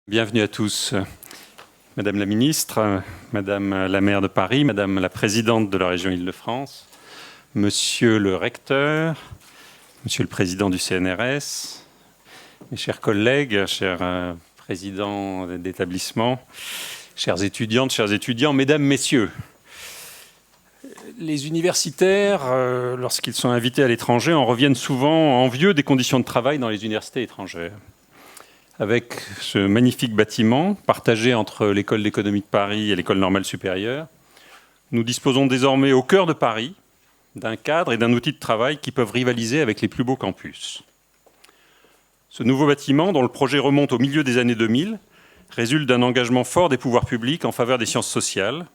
Bienvenue à tous. Madame la ministre, Madame la maire de Paris, Madame la présidente de la région Île-de-France, Monsieur le recteur, Monsieur le président du CNRS, mes chers collègues, chers présidents d'établissement, chères étudiantes, chers étudiants, Mesdames, Messieurs. Les universitaires, lorsqu'ils sont invités à l'étranger, en reviennent souvent envieux des conditions de travail dans les universités étrangères. Avec ce magnifique bâtiment partagé entre l'École d'économie de Paris et l'École normale supérieure, nous disposons désormais au cœur de Paris d'un cadre et d'un outil de travail qui peuvent rivaliser avec les plus beaux campus. Ce nouveau bâtiment, dont le projet remonte au milieu des années 2000, résulte d'un engagement fort des pouvoirs publics en faveur des sciences sociales,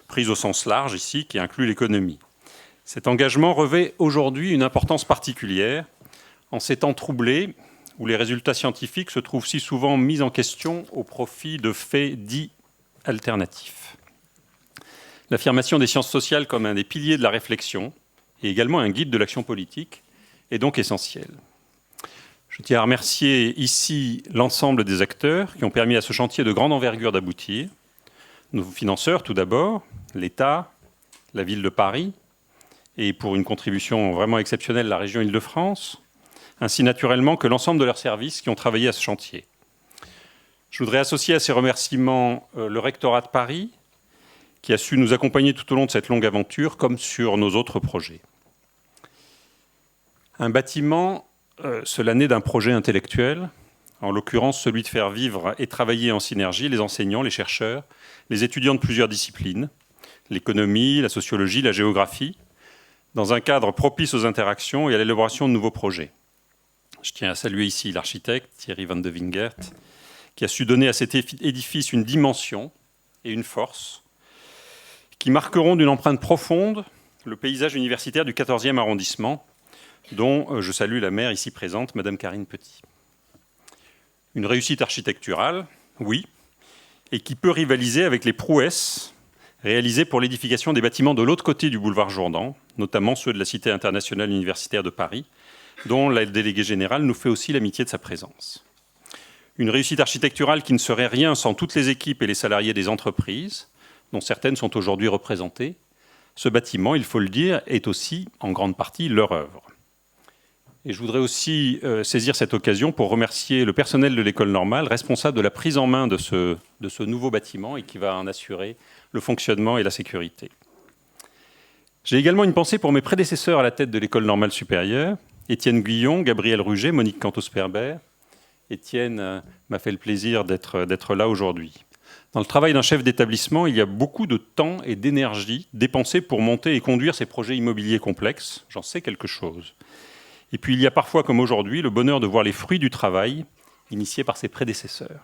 prise au sens large ici, qui inclut l'économie. Cet engagement revêt aujourd'hui une importance particulière en ces temps troublés où les résultats scientifiques se trouvent si souvent mis en question au profit de faits dits alternatifs. L'affirmation des sciences sociales comme un des piliers de la réflexion et également un guide de l'action politique est donc essentielle. Je tiens à remercier ici l'ensemble des acteurs qui ont permis à ce chantier de grande envergure d'aboutir. Nos financeurs, tout d'abord, l'État, la ville de Paris, et pour une contribution vraiment exceptionnelle, la région Île-de-France, ainsi naturellement que l'ensemble de leurs services qui ont travaillé à ce chantier. Je voudrais associer à ces remerciements le rectorat de Paris, qui a su nous accompagner tout au long de cette longue aventure, comme sur nos autres projets. Un bâtiment, cela naît d'un projet intellectuel, en l'occurrence celui de faire vivre et travailler en synergie les enseignants, les chercheurs, les étudiants de plusieurs disciplines, l'économie, la sociologie, la géographie, dans un cadre propice aux interactions et à l'élaboration de nouveaux projets. Je tiens à saluer ici l'architecte Thierry Van de Wingert, qui a su donner à cet édifice une dimension et une force qui marqueront d'une empreinte profonde le paysage universitaire du 14e arrondissement, dont je salue la maire ici présente, Madame Karine Petit. Une réussite architecturale, oui, et qui peut rivaliser avec les prouesses réalisées pour l'édification des bâtiments de l'autre côté du boulevard Jourdan, notamment ceux de la Cité internationale universitaire de Paris, dont la déléguée générale nous fait aussi l'amitié de sa présence. Une réussite architecturale qui ne serait rien sans toutes les équipes et les salariés des entreprises, dont certaines sont aujourd'hui représentées. Ce bâtiment, il faut le dire, est aussi en grande partie leur œuvre. Et je voudrais aussi saisir cette occasion pour remercier le personnel de l'école normale, responsable de la prise en main de ce nouveau bâtiment et qui va en assurer le fonctionnement et la sécurité. J'ai également une pensée pour mes prédécesseurs à la tête de l'école normale supérieure, Étienne Guillon, Gabriel Ruget, Monique Cantos-Perber. Étienne m'a fait le plaisir d'être là aujourd'hui. Dans le travail d'un chef d'établissement, il y a beaucoup de temps et d'énergie dépensés pour monter et conduire ces projets immobiliers complexes. J'en sais quelque chose. Et puis il y a parfois, comme aujourd'hui, le bonheur de voir les fruits du travail initié par ses prédécesseurs.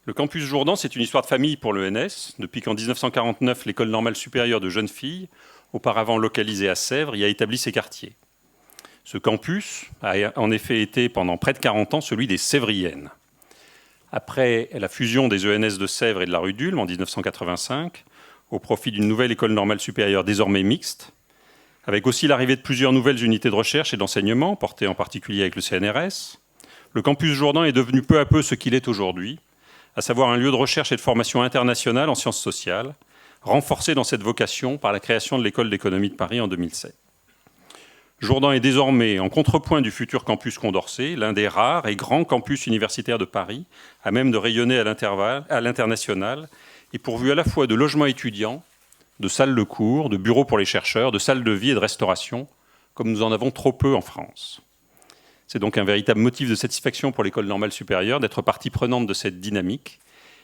Le campus Jourdan, c'est une histoire de famille pour l'ENS, depuis qu'en 1949, l'école normale supérieure de jeunes filles, auparavant localisée à Sèvres, y a établi ses quartiers. Ce campus a en effet été pendant près de 40 ans celui des Sèvriennes. Après la fusion des ENS de Sèvres et de la rue d'Ulm en 1985, au profit d'une nouvelle école normale supérieure désormais mixte, avec aussi l'arrivée de plusieurs nouvelles unités de recherche et d'enseignement, portées en particulier avec le CNRS, le campus Jourdan est devenu peu à peu ce qu'il est aujourd'hui, à savoir un lieu de recherche et de formation internationale en sciences sociales, renforcé dans cette vocation par la création de l'école d'économie de Paris en 2007. Jourdan est désormais en contrepoint du futur campus Condorcet, l'un des rares et grands campus universitaires de Paris, à même de rayonner à l'international, et pourvu à la fois de logements étudiants, de salles de cours, de bureaux pour les chercheurs, de salles de vie et de restauration, comme nous en avons trop peu en France. C'est donc un véritable motif de satisfaction pour l'école normale supérieure d'être partie prenante de cette dynamique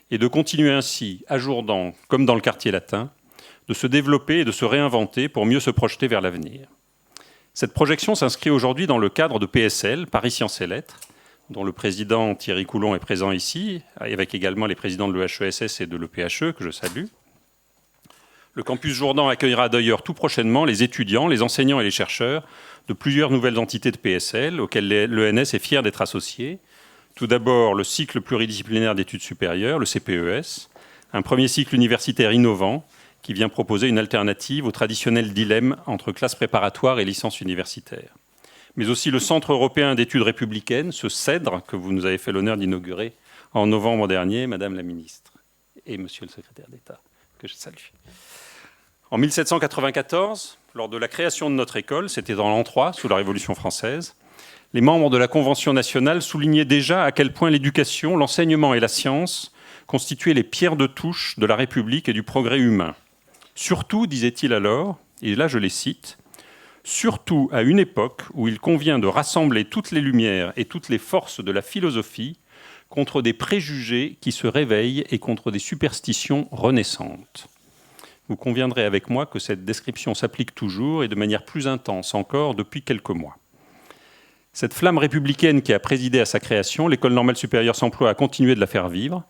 et de continuer ainsi, à Jourdan, comme dans le quartier latin, de se développer et de se réinventer pour mieux se projeter vers l'avenir. Cette projection s'inscrit aujourd'hui dans le cadre de PSL, Paris Sciences et Lettres, dont le président Thierry Coulon est présent ici, avec également les présidents de l'EHESS et de l'EPHE, que je salue. Le campus Jourdan accueillera d'ailleurs tout prochainement les étudiants, les enseignants et les chercheurs de plusieurs nouvelles entités de PSL, auxquelles l'ENS est fier d'être associé. Tout d'abord, le cycle pluridisciplinaire d'études supérieures, le CPES, un premier cycle universitaire innovant, qui vient proposer une alternative au traditionnel dilemme entre classe préparatoire et licence universitaire. mais aussi le Centre européen d'études républicaines, ce CEDRE, que vous nous avez fait l'honneur d'inaugurer en novembre dernier, Madame la Ministre, et Monsieur le Secrétaire d'État, que je salue. En 1794, lors de la création de notre école, c'était dans l'an 3, sous la Révolution française, les membres de la Convention nationale soulignaient déjà à quel point l'éducation, l'enseignement et la science constituaient les pierres de touche de la République et du progrès humain. Surtout, disait-il alors, et là je les cite, « surtout à une époque où il convient de rassembler toutes les lumières et toutes les forces de la philosophie contre des préjugés qui se réveillent et contre des superstitions renaissantes. » Vous conviendrez avec moi que cette description s'applique toujours et de manière plus intense encore depuis quelques mois. Cette flamme républicaine qui a présidé à sa création, l'École normale supérieure s'emploie à continuer de la faire vivre,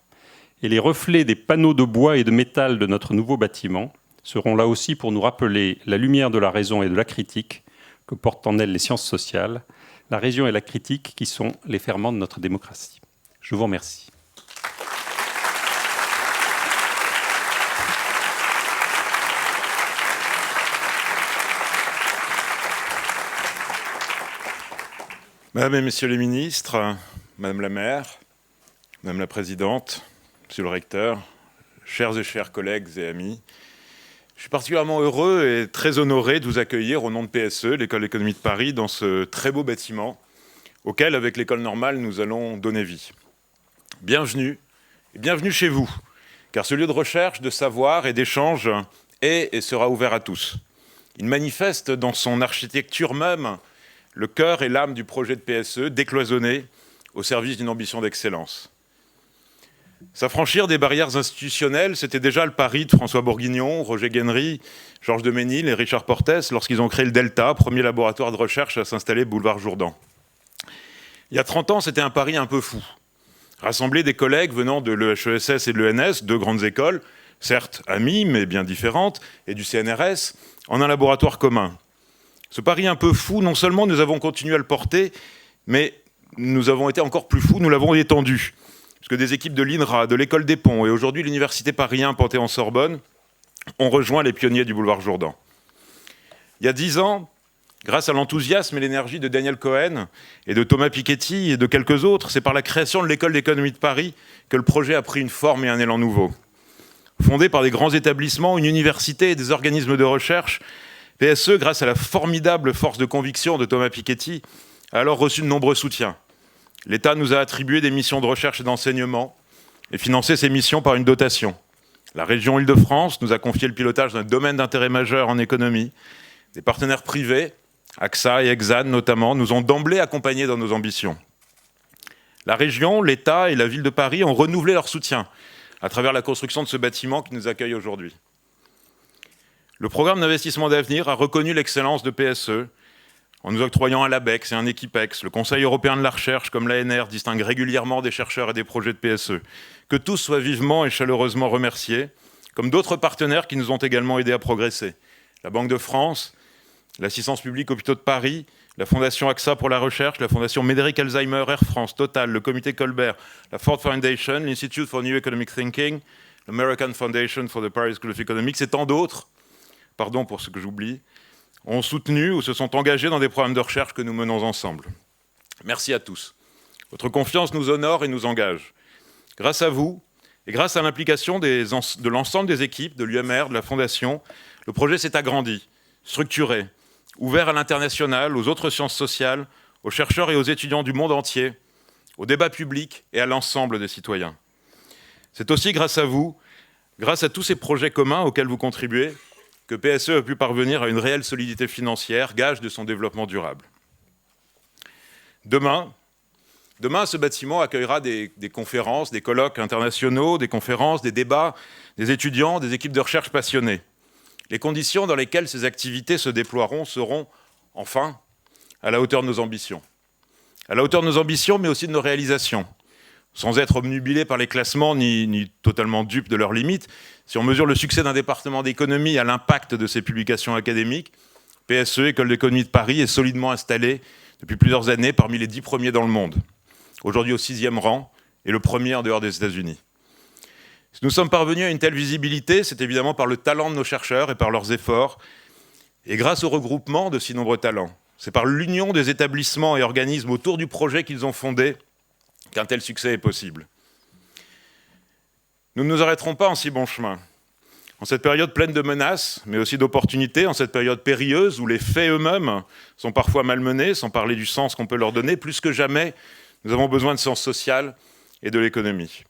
et les reflets des panneaux de bois et de métal de notre nouveau bâtiment seront là aussi pour nous rappeler la lumière de la raison et de la critique que portent en elles les sciences sociales, la raison et la critique qui sont les ferments de notre démocratie. Je vous remercie. Madame et Messieurs les ministres, Madame la maire, Madame la présidente, Monsieur le recteur, chers et chers collègues et amis, je suis particulièrement heureux et très honoré de vous accueillir au nom de PSE, l'École d'économie de Paris, dans ce très beau bâtiment auquel, avec l'école normale, nous allons donner vie. Bienvenue, et bienvenue chez vous, car ce lieu de recherche, de savoir et d'échange est et sera ouvert à tous. Il manifeste dans son architecture même le cœur et l'âme du projet de PSE, décloisonné au service d'une ambition d'excellence. S'affranchir des barrières institutionnelles, c'était déjà le pari de François Bourguignon, Roger Guenry, Georges de Ménil et Richard Portes lorsqu'ils ont créé le Delta, premier laboratoire de recherche à s'installer boulevard Jourdan. Il y a 30 ans, c'était un pari un peu fou. Rassembler des collègues venant de l'EHESS et de l'ENS, deux grandes écoles, certes amies mais bien différentes, et du CNRS, en un laboratoire commun. Ce pari un peu fou, non seulement nous avons continué à le porter, mais nous avons été encore plus fous, nous l'avons étendu. Puisque des équipes de l'INRA, de l'École des Ponts et aujourd'hui l'Université Paris 1 Panthéon-Sorbonne ont rejoint les pionniers du boulevard Jourdan. Il y a 10 ans, grâce à l'enthousiasme et l'énergie de Daniel Cohen et de Thomas Piketty et de quelques autres, c'est par la création de l'École d'économie de Paris que le projet a pris une forme et un élan nouveau. Fondé par des grands établissements, une université et des organismes de recherche, PSE, grâce à la formidable force de conviction de Thomas Piketty, a alors reçu de nombreux soutiens. L'État nous a attribué des missions de recherche et d'enseignement et financé ces missions par une dotation. La région Île-de-France nous a confié le pilotage d'un domaine d'intérêt majeur en économie. Des partenaires privés, AXA et Exane notamment, nous ont d'emblée accompagnés dans nos ambitions. La région, l'État et la ville de Paris ont renouvelé leur soutien à travers la construction de ce bâtiment qui nous accueille aujourd'hui. Le programme d'investissement d'avenir a reconnu l'excellence de PSE en nous octroyant un LABEX et un Equipex. Le Conseil européen de la recherche, comme l'ANR, distingue régulièrement des chercheurs et des projets de PSE. Que tous soient vivement et chaleureusement remerciés, comme d'autres partenaires qui nous ont également aidés à progresser. La Banque de France, l'Assistance publique Hôpitaux de Paris, la Fondation AXA pour la recherche, la Fondation Médéric Alzheimer, Air France, Total, le Comité Colbert, la Ford Foundation, l'Institute for New Economic Thinking, l'American Foundation for the Paris School of Economics et tant d'autres, pardon pour ce que j'oublie, ont soutenu ou se sont engagés dans des programmes de recherche que nous menons ensemble. Merci à tous. Votre confiance nous honore et nous engage. Grâce à vous et grâce à l'implication de l'ensemble des équipes, de l'UMR, de la Fondation, le projet s'est agrandi, structuré, ouvert à l'international, aux autres sciences sociales, aux chercheurs et aux étudiants du monde entier, au débat public et à l'ensemble des citoyens. C'est aussi grâce à vous, grâce à tous ces projets communs auxquels vous contribuez, que PSE a pu parvenir à une réelle solidité financière, gage de son développement durable. Demain, ce bâtiment accueillera des conférences, des colloques internationaux, des conférences, des débats, des étudiants, des équipes de recherche passionnées. Les conditions dans lesquelles ces activités se déploieront seront, enfin, à la hauteur de nos ambitions. À la hauteur de nos ambitions, mais aussi de nos réalisations. Sans être obnubilés par les classements, ni totalement dupes de leurs limites, si on mesure le succès d'un département d'économie à l'impact de ses publications académiques, PSE, École d'économie de Paris, est solidement installée depuis plusieurs années parmi les 10 premiers dans le monde. Aujourd'hui au 6e rang et le premier en dehors des États-Unis. Si nous sommes parvenus à une telle visibilité, c'est évidemment par le talent de nos chercheurs et par leurs efforts, et grâce au regroupement de si nombreux talents. C'est par l'union des établissements et organismes autour du projet qu'ils ont fondé qu'un tel succès est possible. Nous ne nous arrêterons pas en si bon chemin. En cette période pleine de menaces, mais aussi d'opportunités, en cette période périlleuse où les faits eux-mêmes sont parfois malmenés, sans parler du sens qu'on peut leur donner, plus que jamais, nous avons besoin de sens social et de l'économie.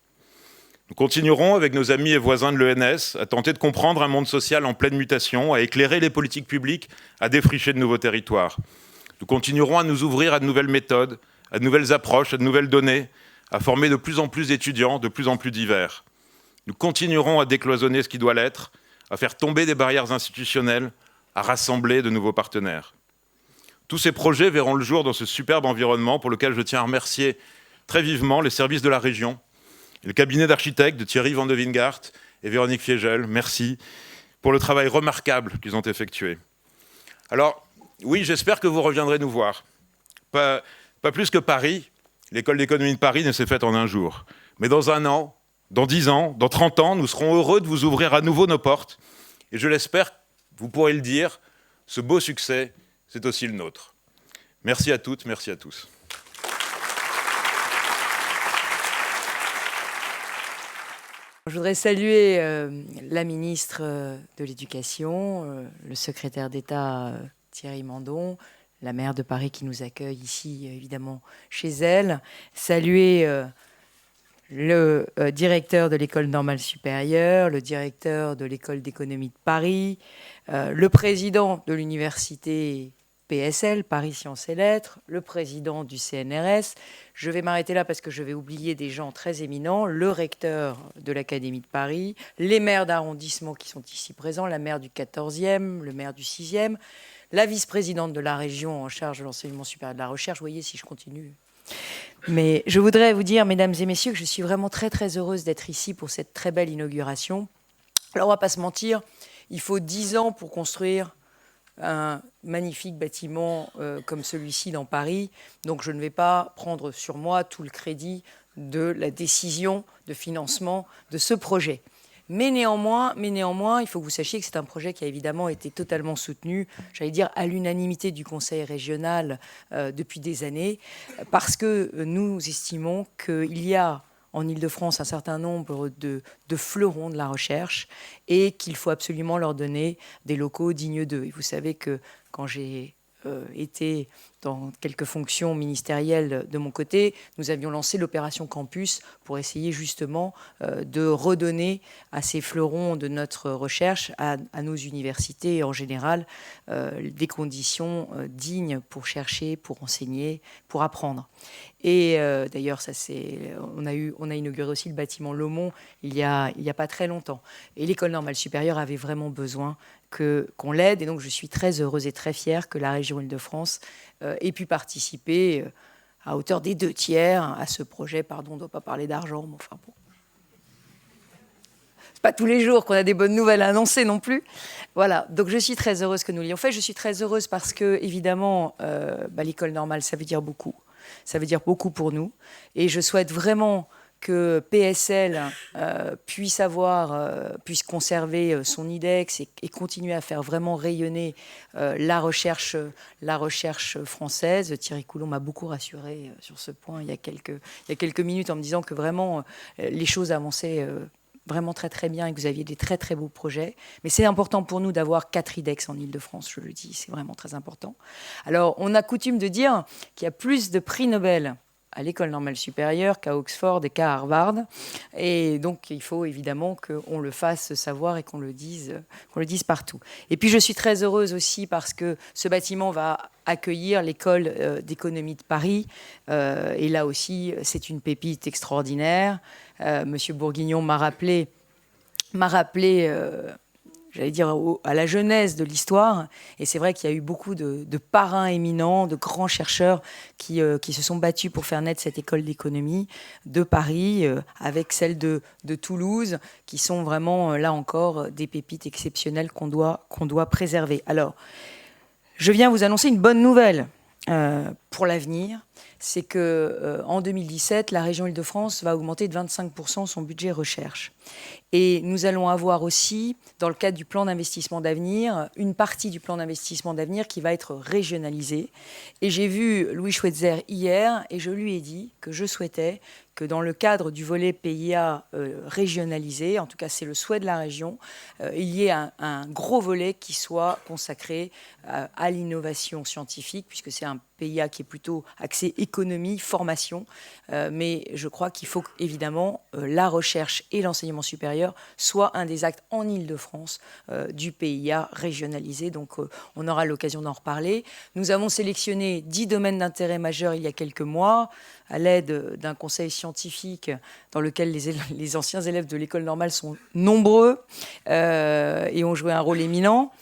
Nous continuerons, avec nos amis et voisins de l'ENS, à tenter de comprendre un monde social en pleine mutation, à éclairer les politiques publiques, à défricher de nouveaux territoires. Nous continuerons à nous ouvrir à de nouvelles méthodes, à de nouvelles approches, à de nouvelles données, à former de plus en plus d'étudiants, de plus en plus divers. Nous continuerons à décloisonner ce qui doit l'être, à faire tomber des barrières institutionnelles, à rassembler de nouveaux partenaires. Tous ces projets verront le jour dans ce superbe environnement pour lequel je tiens à remercier très vivement les services de la région, le cabinet d'architectes de Thierry Van de Wingart et Véronique Fiegel. Merci pour le travail remarquable qu'ils ont effectué. Alors, oui, j'espère que vous reviendrez nous voir. Pas plus que Paris, l'école d'économie de Paris ne s'est faite en un jour. Mais dans 1 an, dans 10 ans, dans 30 ans, nous serons heureux de vous ouvrir à nouveau nos portes. Et je l'espère, vous pourrez le dire, ce beau succès, c'est aussi le nôtre. Merci à toutes, merci à tous. Je voudrais saluer la ministre de l'Éducation, le secrétaire d'État Thierry Mandon, la maire de Paris qui nous accueille ici, évidemment, chez elle. Saluer le directeur de l'École normale supérieure, le directeur de l'École d'économie de Paris, le président de l'université PSL, Paris Sciences et Lettres, le président du CNRS. Je vais m'arrêter là parce que je vais oublier des gens très éminents, le recteur de l'Académie de Paris, les maires d'arrondissement qui sont ici présents, la maire du 14e, le maire du 6e, la vice-présidente de la région en charge de l'enseignement supérieur et de la recherche. Vous voyez, si je continue. Mais je voudrais vous dire, mesdames et messieurs, que je suis vraiment très, très heureuse d'être ici pour cette très belle inauguration. Alors, on ne va pas se mentir, il faut 10 ans pour construire un magnifique bâtiment comme celui-ci dans Paris. Donc, je ne vais pas prendre sur moi tout le crédit de la décision de financement de ce projet. Mais néanmoins, il faut que vous sachiez que c'est un projet qui a évidemment été totalement soutenu, j'allais dire à l'unanimité du Conseil régional depuis des années, parce que nous estimons qu'il y a en Île-de-France un certain nombre de fleurons de la recherche et qu'il faut absolument leur donner des locaux dignes d'eux. Et vous savez que quand j'ai été dans quelques fonctions ministérielles de mon côté, nous avions lancé l'opération Campus pour essayer justement de redonner à ces fleurons de notre recherche, à nos universités en général, des conditions dignes pour chercher, pour enseigner, pour apprendre. Et d'ailleurs, on a inauguré aussi le bâtiment Lomont il y a pas très longtemps. Et l'École normale supérieure avait vraiment besoin qu'on l'aide. Et donc, je suis très heureuse et très fière que la région Île-de-France ait pu participer à hauteur des 2/3 à ce projet. Pardon, on ne doit pas parler d'argent, mais enfin bon. C'est pas tous les jours qu'on a des bonnes nouvelles à annoncer non plus. Voilà, donc je suis très heureuse que nous l'ayons fait. Je suis très heureuse parce que, évidemment, l'école normale, ça veut dire beaucoup. Ça veut dire beaucoup pour nous. Et je souhaite vraiment que PSL puisse conserver son IDEX et continuer à faire vraiment rayonner la recherche française. Thierry Coulon m'a beaucoup rassurée sur ce point il y a quelques minutes en me disant que vraiment les choses avançaient vraiment très très bien et que vous aviez des très très beaux projets. Mais c'est important pour nous d'avoir 4 IDEX en Île-de-France, je le dis, c'est vraiment très important. Alors, on a coutume de dire qu'il y a plus de prix Nobel à l'École normale supérieure qu'à Oxford et qu'à Harvard. Et donc, il faut évidemment qu'on le fasse savoir et qu'on le dise partout. Et puis, je suis très heureuse aussi parce que ce bâtiment va accueillir l'École d'économie de Paris. Et là aussi, c'est une pépite extraordinaire. Monsieur Bourguignon m'a rappelé j'allais dire, à la genèse de l'histoire. Et c'est vrai qu'il y a eu beaucoup de parrains éminents, de grands chercheurs qui se sont battus pour faire naître cette école d'économie de Paris, avec celle de Toulouse, qui sont vraiment, là encore, des pépites exceptionnelles qu'on doit préserver. Alors, je viens vous annoncer une bonne nouvelle pour l'avenir. c'est qu'en 2017, la région Île-de-France va augmenter de 25% son budget recherche. Et nous allons avoir aussi, dans le cadre du plan d'investissement d'avenir, une partie du plan d'investissement d'avenir qui va être régionalisée. Et j'ai vu Louis Schweitzer hier et je lui ai dit que je souhaitais que dans le cadre du volet PIA régionalisé, en tout cas c'est le souhait de la région, il y ait un gros volet qui soit consacré à l'innovation scientifique, puisque c'est un PIA qui est plutôt axé économie, formation, mais je crois qu'il faut évidemment la recherche et l'enseignement supérieur soient un des actes en Île-de-France du PIA régionalisé, donc on aura l'occasion d'en reparler. Nous avons sélectionné 10 domaines d'intérêt majeurs il y a quelques mois, à l'aide d'un conseil scientifique dans lequel les anciens élèves de l'école normale sont nombreux et ont joué un rôle éminent.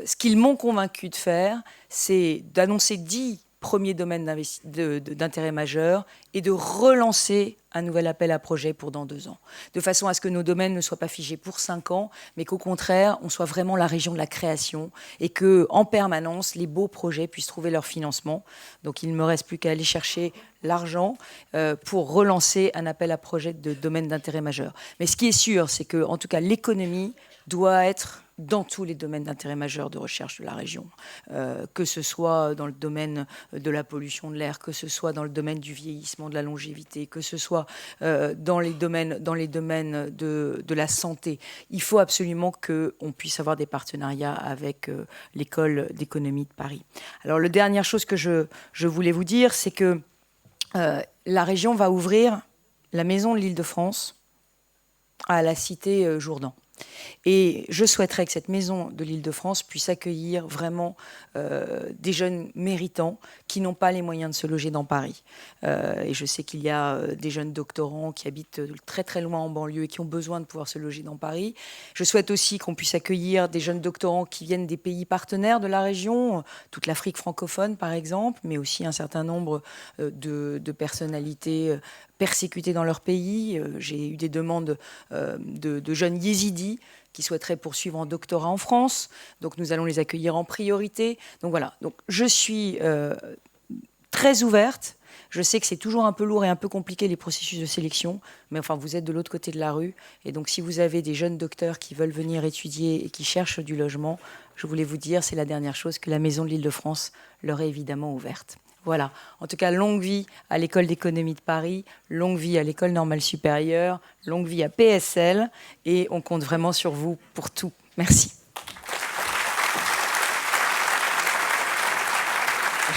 Ce qu'ils m'ont convaincu de faire, c'est d'annoncer 10 premiers domaines d'intérêt majeur et de relancer un nouvel appel à projet pour dans 2 ans, de façon à ce que nos domaines ne soient pas figés pour 5 ans, mais qu'au contraire, on soit vraiment la région de la création et qu'en permanence, les beaux projets puissent trouver leur financement. Donc il ne me reste plus qu'à aller chercher l'argent pour relancer un appel à projet de domaines d'intérêt majeur. Mais ce qui est sûr, c'est que, en tout cas, l'économie doit être dans tous les domaines d'intérêt majeur de recherche de la région, que ce soit dans le domaine de la pollution de l'air, que ce soit dans le domaine du vieillissement, de la longévité, que ce soit dans les domaines de la santé. Il faut absolument qu'on puisse avoir des partenariats avec l'école d'économie de Paris. Alors, la dernière chose que je voulais vous dire, c'est que la région va ouvrir la maison de l'Île-de-France à la cité Jourdan. Et je souhaiterais que cette maison de l'Île-de-France puisse accueillir vraiment des jeunes méritants qui n'ont pas les moyens de se loger dans Paris. Et je sais qu'il y a des jeunes doctorants qui habitent très très loin en banlieue et qui ont besoin de pouvoir se loger dans Paris. Je souhaite aussi qu'on puisse accueillir des jeunes doctorants qui viennent des pays partenaires de la région, toute l'Afrique francophone par exemple, mais aussi un certain nombre de personnalités persécutés dans leur pays. J'ai eu des demandes de jeunes yézidis qui souhaiteraient poursuivre en doctorat en France. Donc nous allons les accueillir en priorité. Donc voilà, donc, je suis très ouverte. Je sais que c'est toujours un peu lourd et un peu compliqué les processus de sélection, mais enfin vous êtes de l'autre côté de la rue. Et donc si vous avez des jeunes docteurs qui veulent venir étudier et qui cherchent du logement, je voulais vous dire, c'est la dernière chose, que la Maison de l'Île-de-France leur est évidemment ouverte. Voilà. En tout cas, longue vie à l'École d'économie de Paris, longue vie à l'École normale supérieure, longue vie à PSL, et on compte vraiment sur vous pour tout. Merci.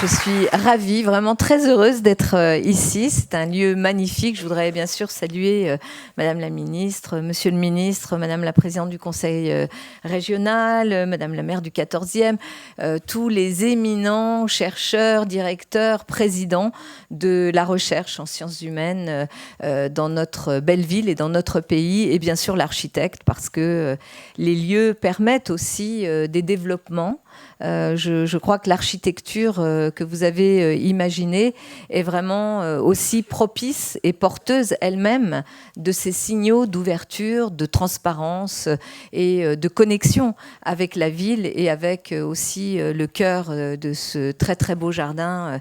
Je suis ravie, vraiment très heureuse d'être ici. C'est un lieu magnifique. Je voudrais bien sûr saluer Madame la Ministre, Monsieur le Ministre, Madame la Présidente du Conseil régional, Madame la maire du 14e, tous les éminents chercheurs, directeurs, présidents de la recherche en sciences humaines dans notre belle ville et dans notre pays, et bien sûr l'architecte, parce que les lieux permettent aussi des développements. Je crois que l'architecture que vous avez imaginée est vraiment aussi propice et porteuse elle-même de ces signaux d'ouverture, de transparence et de connexion avec la ville et avec aussi le cœur de ce très très beau jardin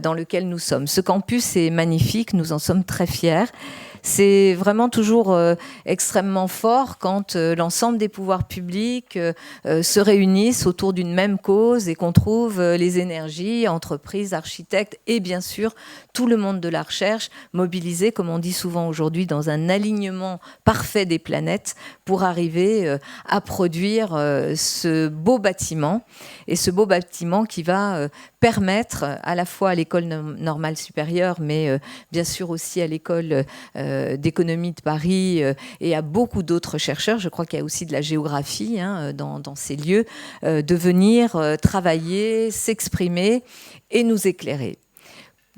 dans lequel nous sommes. Ce campus est magnifique, nous en sommes très fiers. C'est vraiment toujours extrêmement fort quand l'ensemble des pouvoirs publics se réunissent autour d'une même cause et qu'on trouve les énergies, entreprises, architectes et bien sûr tout le monde de la recherche mobilisés, comme on dit souvent aujourd'hui, dans un alignement parfait des planètes pour arriver à produire ce beau bâtiment. Et ce beau bâtiment qui va permettre à la fois à l'école normale supérieure, mais bien sûr aussi à l'école d'économie de Paris et à beaucoup d'autres chercheurs, je crois qu'il y a aussi de la géographie dans ces lieux, de venir travailler, s'exprimer et nous éclairer.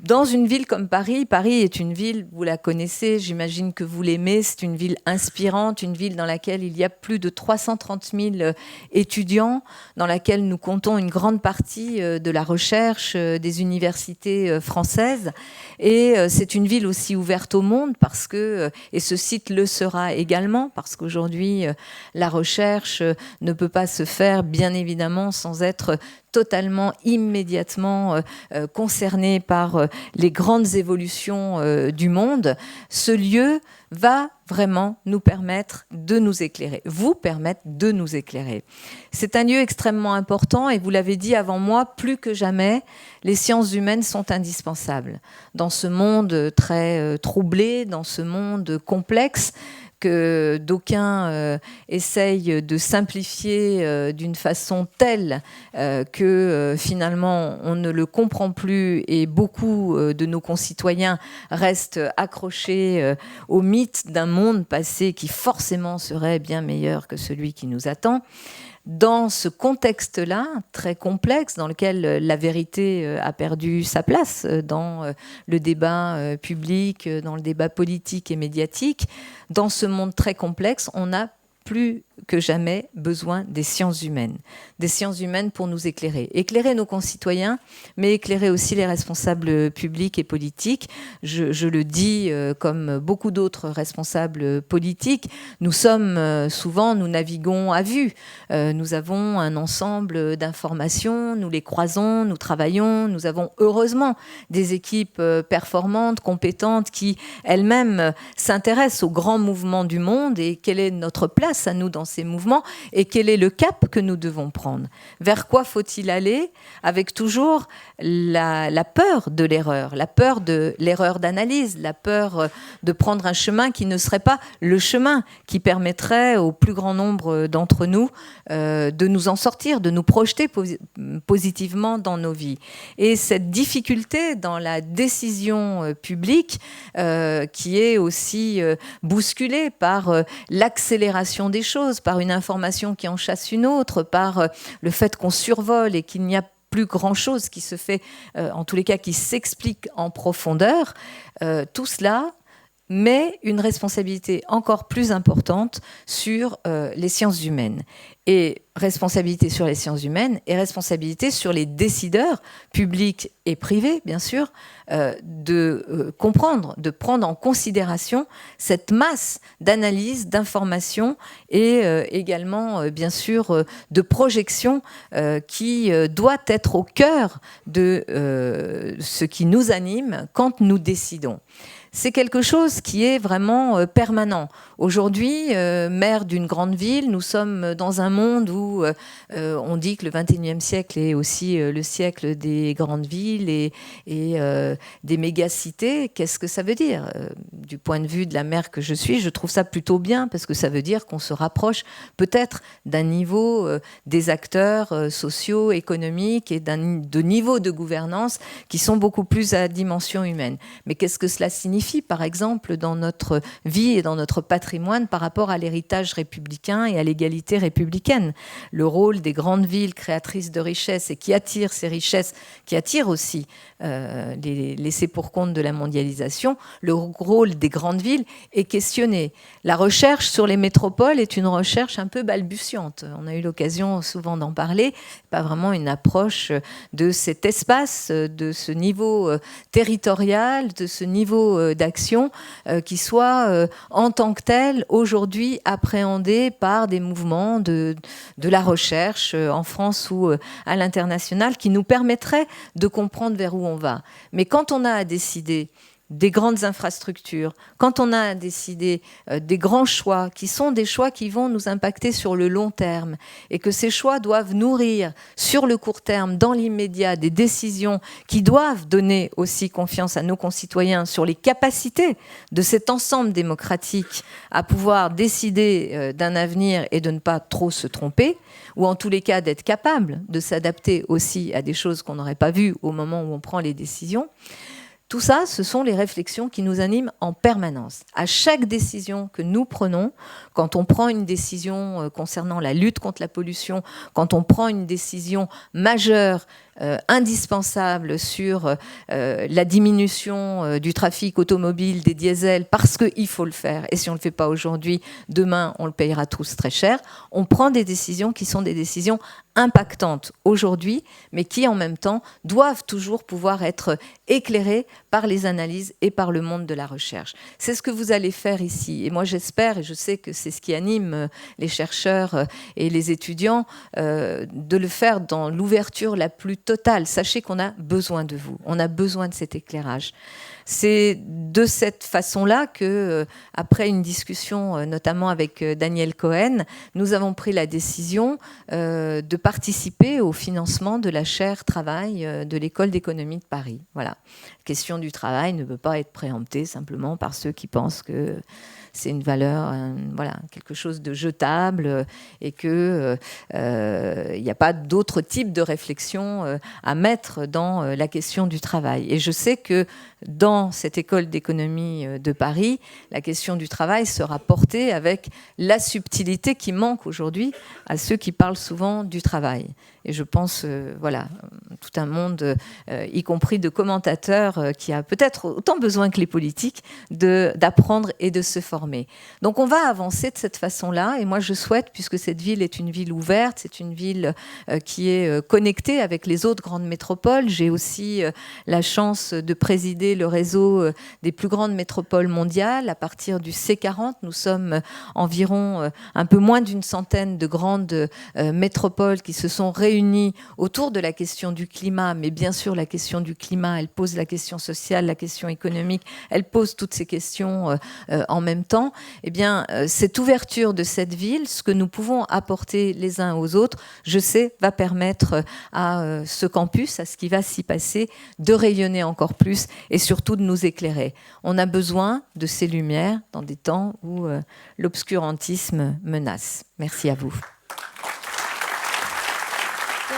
Dans une ville comme Paris, Paris est une ville, vous la connaissez, j'imagine que vous l'aimez, c'est une ville inspirante, une ville dans laquelle il y a plus de 330 000 étudiants, dans laquelle nous comptons une grande partie de la recherche des universités françaises. Et c'est une ville aussi ouverte au monde parce que, et ce site le sera également, parce qu'aujourd'hui, la recherche ne peut pas se faire, bien évidemment, sans être totalement, immédiatement concernée par sur les grandes évolutions du monde, ce lieu va vraiment nous permettre de nous éclairer, vous permettre de nous éclairer. C'est un lieu extrêmement important et vous l'avez dit avant moi, plus que jamais, les sciences humaines sont indispensables. Dans ce monde très troublé, dans ce monde complexe, que d'aucuns essayent de simplifier d'une façon telle que finalement on ne le comprend plus et beaucoup de nos concitoyens restent accrochés au mythe d'un monde passé qui forcément serait bien meilleur que celui qui nous attend. Dans ce contexte-là, très complexe, dans lequel la vérité a perdu sa place dans le débat public, dans le débat politique et médiatique, dans ce monde très complexe, on a plus que jamais besoin des sciences humaines pour nous éclairer. Éclairer nos concitoyens, mais éclairer aussi les responsables publics et politiques. Je le dis comme beaucoup d'autres responsables politiques, nous naviguons à vue. Nous avons un ensemble d'informations, nous les croisons, nous travaillons, nous avons heureusement des équipes performantes, compétentes, qui elles-mêmes s'intéressent aux grands mouvements du monde et quelle est notre place à nous dans ces mouvements et quel est le cap que nous devons prendre. Vers quoi faut-il aller, avec toujours la peur de l'erreur d'analyse, la peur de prendre un chemin qui ne serait pas le chemin qui permettrait au plus grand nombre d'entre nous de nous en sortir, de nous projeter positivement dans nos vies. Et cette difficulté dans la décision publique qui est aussi bousculée par l'accélération des choses, par une information qui en chasse une autre, par le fait qu'on survole et qu'il n'y a plus grand-chose qui se fait, en tous les cas qui s'explique en profondeur, tout cela met une responsabilité encore plus importante sur les sciences humaines. Et responsabilité sur les sciences humaines et responsabilité sur les décideurs publics et privés, bien sûr, de comprendre, de prendre en considération cette masse d'analyses, d'informations et également, bien sûr, de projections qui doit être au cœur de ce qui nous anime quand nous décidons. C'est quelque chose qui est vraiment permanent. Aujourd'hui, maire d'une grande ville, nous sommes dans un monde où on dit que le XXIe siècle est aussi le siècle des grandes villes et des mégacités. Qu'est-ce que ça veut dire ? Du point de vue de la maire que je suis, je trouve ça plutôt bien parce que ça veut dire qu'on se rapproche peut-être d'un niveau des acteurs sociaux, économiques et de niveaux de gouvernance qui sont beaucoup plus à dimension humaine. Mais qu'est-ce que cela signifie, par exemple, dans notre vie et dans notre patrimoine par rapport à l'héritage républicain et à l'égalité républicaine? Le rôle des grandes villes créatrices de richesses et qui attirent ces richesses, qui attirent aussi les laissés-pour-compte de la mondialisation, le rôle des grandes villes est questionné. La recherche sur les métropoles est une recherche un peu balbutiante. On a eu l'occasion souvent d'en parler. Pas vraiment une approche de cet espace, de ce niveau territorial, de ce niveau d'action qui soit en tant que tel aujourd'hui appréhendé par des mouvements de la recherche en France ou à l'international qui nous permettraient de comprendre vers où on va. Mais quand on a à décider des grandes infrastructures, quand on a à décider des grands choix, qui sont des choix qui vont nous impacter sur le long terme, et que ces choix doivent nourrir sur le court terme, dans l'immédiat, des décisions qui doivent donner aussi confiance à nos concitoyens sur les capacités de cet ensemble démocratique à pouvoir décider d'un avenir et de ne pas trop se tromper, ou en tous les cas d'être capable de s'adapter aussi à des choses qu'on n'aurait pas vues au moment où on prend les décisions. Tout ça, ce sont les réflexions qui nous animent en permanence. À chaque décision que nous prenons, quand on prend une décision concernant la lutte contre la pollution, quand on prend une décision majeure, indispensable sur la diminution du trafic automobile, des diesels, parce qu'il faut le faire, et si on ne le fait pas aujourd'hui, demain, on le payera tous très cher, on prend des décisions qui sont des décisions impactantes aujourd'hui, mais qui en même temps doivent toujours pouvoir être éclairées par les analyses et par le monde de la recherche. C'est ce que vous allez faire ici. Et moi j'espère, et je sais que c'est ce qui anime les chercheurs et les étudiants, de le faire dans l'ouverture la plus totale. Sachez qu'on a besoin de vous, on a besoin de cet éclairage. C'est de cette façon-là que, après une discussion notamment avec Daniel Cohen, nous avons pris la décision de participer au financement de la chaire travail de l'École d'économie de Paris. Voilà. La question du travail ne peut pas être préemptée simplement par ceux qui pensent que c'est une valeur, voilà, quelque chose de jetable et qu'il n'y a pas d'autre type de réflexion à mettre dans la question du travail. Et je sais que dans cette école d'économie de Paris, la question du travail sera portée avec la subtilité qui manque aujourd'hui à ceux qui parlent souvent du travail. Et je pense, voilà, tout un monde, y compris de commentateurs, qui a peut-être autant besoin que les politiques d'apprendre et de se former. Donc on va avancer de cette façon-là. Et moi, je souhaite, puisque cette ville est une ville ouverte, c'est une ville qui est connectée avec les autres grandes métropoles. J'ai aussi la chance de présider le réseau des plus grandes métropoles mondiales. À partir du C40, nous sommes environ un peu moins d'une centaine de grandes métropoles qui se sont réunies autour de la question du climat, mais bien sûr la question du climat, elle pose la question sociale, la question économique, elle pose toutes ces questions en même temps. Eh bien, cette ouverture de cette ville, ce que nous pouvons apporter les uns aux autres, je sais, va permettre à ce campus, à ce qui va s'y passer, de rayonner encore plus et surtout de nous éclairer. On a besoin de ces lumières dans des temps où l'obscurantisme menace. Merci à vous.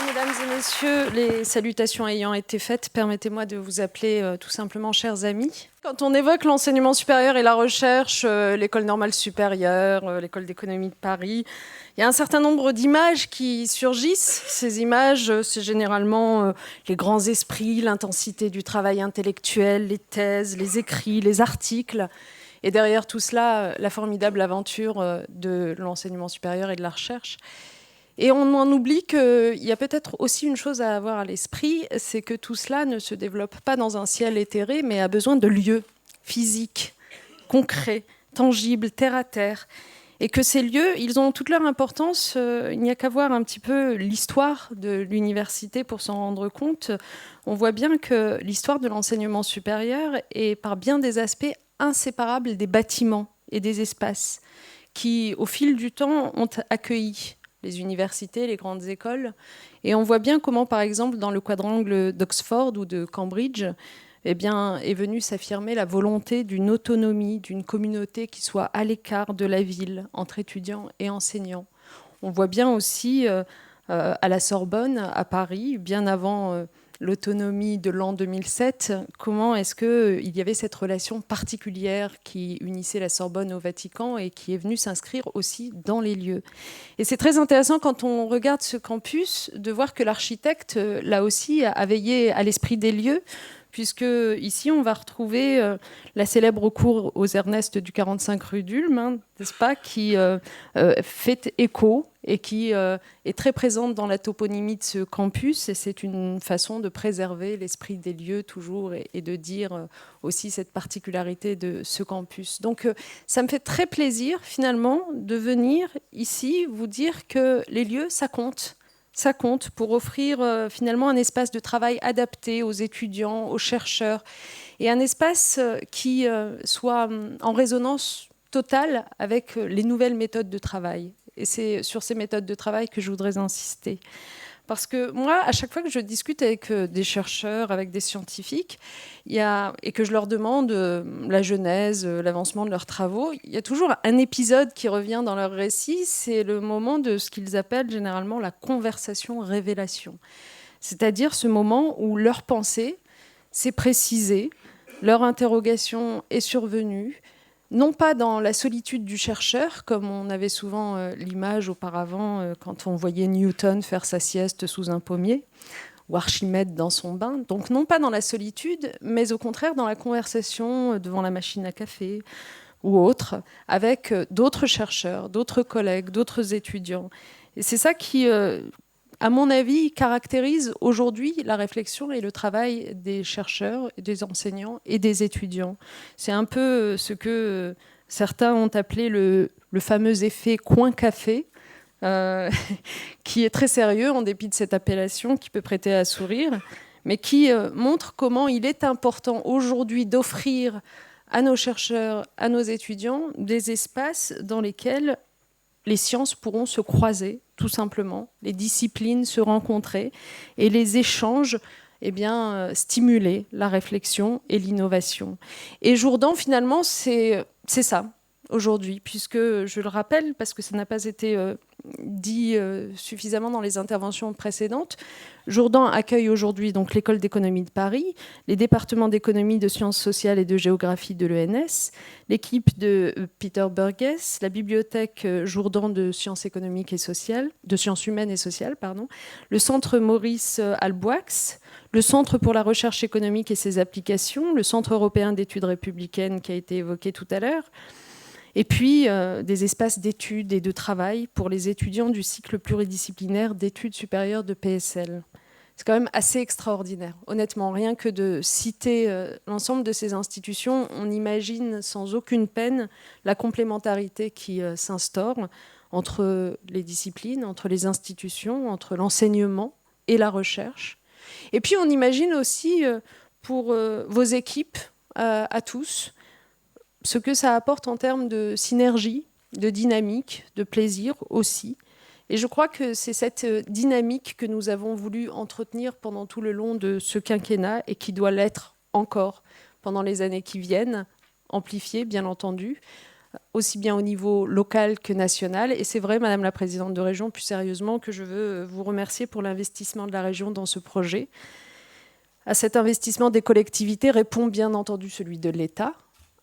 Mesdames et messieurs, les salutations ayant été faites, permettez-moi de vous appeler tout simplement chers amis. Quand on évoque l'enseignement supérieur et la recherche, l'école normale supérieure, l'école d'économie de Paris, il y a un certain nombre d'images qui surgissent. Ces images, c'est généralement les grands esprits, l'intensité du travail intellectuel, les thèses, les écrits, les articles. Et derrière tout cela, la formidable aventure de l'enseignement supérieur et de la recherche. Et on en oublie qu'il y a peut-être aussi une chose à avoir à l'esprit, c'est que tout cela ne se développe pas dans un ciel éthéré, mais a besoin de lieux physiques, concrets, tangibles, terre à terre. Et que ces lieux, ils ont toute leur importance. Il n'y a qu'à voir un petit peu l'histoire de l'université pour s'en rendre compte. On voit bien que l'histoire de l'enseignement supérieur est par bien des aspects inséparable des bâtiments et des espaces qui, au fil du temps, ont accueilli les universités, les grandes écoles. Et on voit bien comment, par exemple, dans le quadrangle d'Oxford ou de Cambridge, eh bien, est venue s'affirmer la volonté d'une autonomie, d'une communauté qui soit à l'écart de la ville, entre étudiants et enseignants. On voit bien aussi à la Sorbonne, à Paris, bien avant l'autonomie de l'an 2007, comment est-ce qu'il y avait cette relation particulière qui unissait la Sorbonne au Vatican et qui est venue s'inscrire aussi dans les lieux. Et c'est très intéressant quand on regarde ce campus de voir que l'architecte, là aussi, a veillé à l'esprit des lieux, puisque ici, on va retrouver la célèbre cour aux Ernest du 45 rue d'Ulm, n'est-ce pas, qui fait écho et qui est très présente dans la toponymie de ce campus. Et c'est une façon de préserver l'esprit des lieux toujours et de dire aussi cette particularité de ce campus. Donc, ça me fait très plaisir, finalement, de venir ici vous dire que les lieux, ça compte. Ça compte pour offrir finalement un espace de travail adapté aux étudiants, aux chercheurs, et un espace qui soit en résonance totale avec les nouvelles méthodes de travail. Et c'est sur ces méthodes de travail que je voudrais insister. Parce que moi, à chaque fois que je discute avec des chercheurs, avec des scientifiques, et que je leur demande la genèse, l'avancement de leurs travaux, il y a toujours un épisode qui revient dans leur récit, c'est le moment de ce qu'ils appellent généralement la conversation-révélation. C'est-à-dire ce moment où leur pensée s'est précisée, leur interrogation est survenue, non pas dans la solitude du chercheur, comme on avait souvent l'image auparavant quand on voyait Newton faire sa sieste sous un pommier, ou Archimède dans son bain. Donc non pas dans la solitude, mais au contraire dans la conversation devant la machine à café ou autre, avec d'autres chercheurs, d'autres collègues, d'autres étudiants. Et c'est ça qui à mon avis, caractérise aujourd'hui la réflexion et le travail des chercheurs, des enseignants et des étudiants. C'est un peu ce que certains ont appelé le fameux effet coin café, qui est très sérieux en dépit de cette appellation qui peut prêter à sourire, mais qui montre comment il est important aujourd'hui d'offrir à nos chercheurs, à nos étudiants, des espaces dans lesquels les sciences pourront se croiser, tout simplement, les disciplines se rencontrer et les échanges stimuler la réflexion et l'innovation. Et Jourdan, finalement, c'est ça, aujourd'hui, puisque, je le rappelle, parce que ça n'a pas été dit suffisamment dans les interventions précédentes, Jourdan accueille aujourd'hui donc l'École d'économie de Paris, les départements d'économie, de sciences sociales et de géographie de l'ENS, l'équipe de Peter Burgess, la bibliothèque Jourdan de sciences économiques et sociales, de sciences humaines et sociales, le centre Maurice Alboix, le Centre pour la recherche économique et ses applications, le Centre européen d'études républicaines qui a été évoqué tout à l'heure, et puis des espaces d'études et de travail pour les étudiants du cycle pluridisciplinaire d'études supérieures de PSL. C'est quand même assez extraordinaire. Honnêtement, rien que de citer l'ensemble de ces institutions, on imagine sans aucune peine la complémentarité qui s'instaure entre les disciplines, entre les institutions, entre l'enseignement et la recherche. Et puis on imagine aussi pour vos équipes à tous, ce que ça apporte en termes de synergie, de dynamique, de plaisir aussi. Et je crois que c'est cette dynamique que nous avons voulu entretenir pendant tout le long de ce quinquennat et qui doit l'être encore pendant les années qui viennent, amplifiée bien entendu, aussi bien au niveau local que national. Et c'est vrai, Madame la Présidente de Région, plus sérieusement, que je veux vous remercier pour l'investissement de la région dans ce projet. À cet investissement des collectivités répond bien entendu celui de l'État,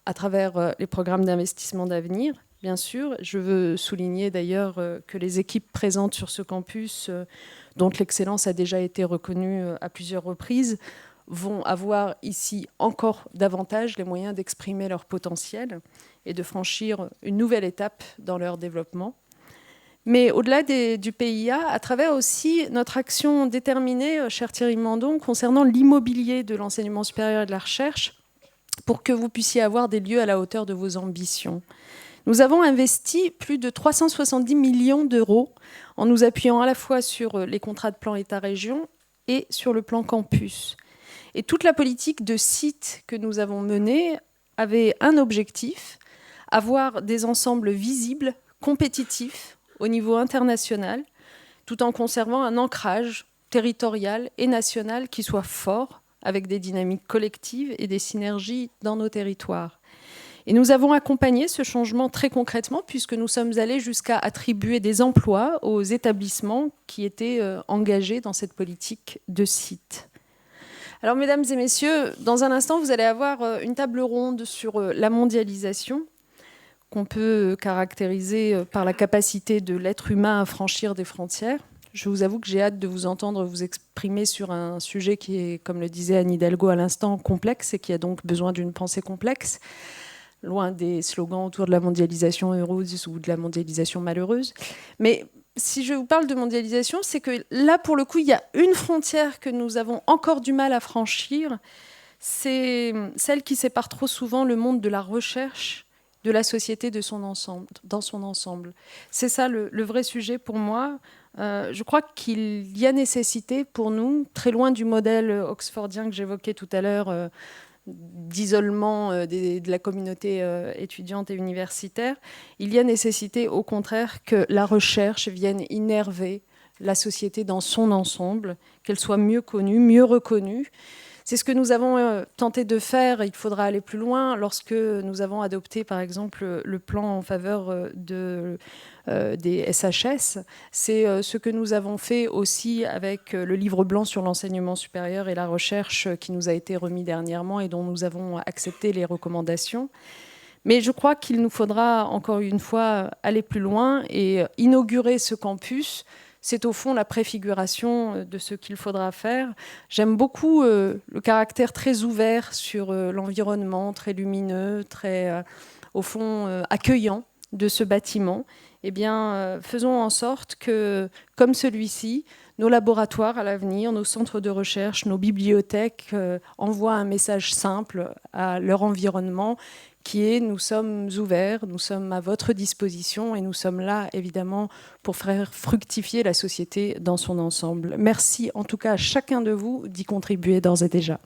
à travers les programmes d'investissement d'avenir, bien sûr. Je veux souligner d'ailleurs que les équipes présentes sur ce campus, dont l'excellence a déjà été reconnue à plusieurs reprises, vont avoir ici encore davantage les moyens d'exprimer leur potentiel et de franchir une nouvelle étape dans leur développement. Mais au-delà du PIA, à travers aussi notre action déterminée, cher Thierry Mandon, concernant l'immobilier de l'enseignement supérieur et de la recherche, pour que vous puissiez avoir des lieux à la hauteur de vos ambitions. Nous avons investi plus de 370 millions d'euros en nous appuyant à la fois sur les contrats de plan État-région et sur le plan campus. Et toute la politique de site que nous avons menée avait un objectif, avoir des ensembles visibles, compétitifs au niveau international, tout en conservant un ancrage territorial et national qui soit fort, avec des dynamiques collectives et des synergies dans nos territoires. Et nous avons accompagné ce changement très concrètement, puisque nous sommes allés jusqu'à attribuer des emplois aux établissements qui étaient engagés dans cette politique de site. Alors, mesdames et messieurs, dans un instant, vous allez avoir une table ronde sur la mondialisation, qu'on peut caractériser par la capacité de l'être humain à franchir des frontières. Je vous avoue que j'ai hâte de vous entendre vous exprimer sur un sujet qui est, comme le disait Anne Hidalgo à l'instant, complexe et qui a donc besoin d'une pensée complexe, loin des slogans autour de la mondialisation heureuse ou de la mondialisation malheureuse. Mais si je vous parle de mondialisation, c'est que là, pour le coup, il y a une frontière que nous avons encore du mal à franchir, c'est celle qui sépare trop souvent le monde de la recherche de la société dans son ensemble. C'est ça le vrai sujet pour moi. Je crois qu'il y a nécessité pour nous, très loin du modèle oxfordien que j'évoquais tout à l'heure, d'isolement de la communauté étudiante et universitaire, il y a nécessité au contraire que la recherche vienne innerver la société dans son ensemble, qu'elle soit mieux connue, mieux reconnue. C'est ce que nous avons tenté de faire. Il faudra aller plus loin lorsque nous avons adopté, par exemple, le plan en faveur des SHS. C'est ce que nous avons fait aussi avec le livre blanc sur l'enseignement supérieur et la recherche qui nous a été remis dernièrement et dont nous avons accepté les recommandations. Mais je crois qu'il nous faudra, encore une fois, aller plus loin et inaugurer ce campus. C'est au fond la préfiguration de ce qu'il faudra faire. J'aime beaucoup le caractère très ouvert sur l'environnement, très lumineux, très, au fond, accueillant de ce bâtiment. Eh bien, faisons en sorte que, comme celui-ci, nos laboratoires à l'avenir, nos centres de recherche, nos bibliothèques envoient un message simple à leur environnement qui est: nous sommes ouverts, nous sommes à votre disposition et nous sommes là évidemment pour faire fructifier la société dans son ensemble. Merci en tout cas à chacun de vous d'y contribuer d'ores et déjà.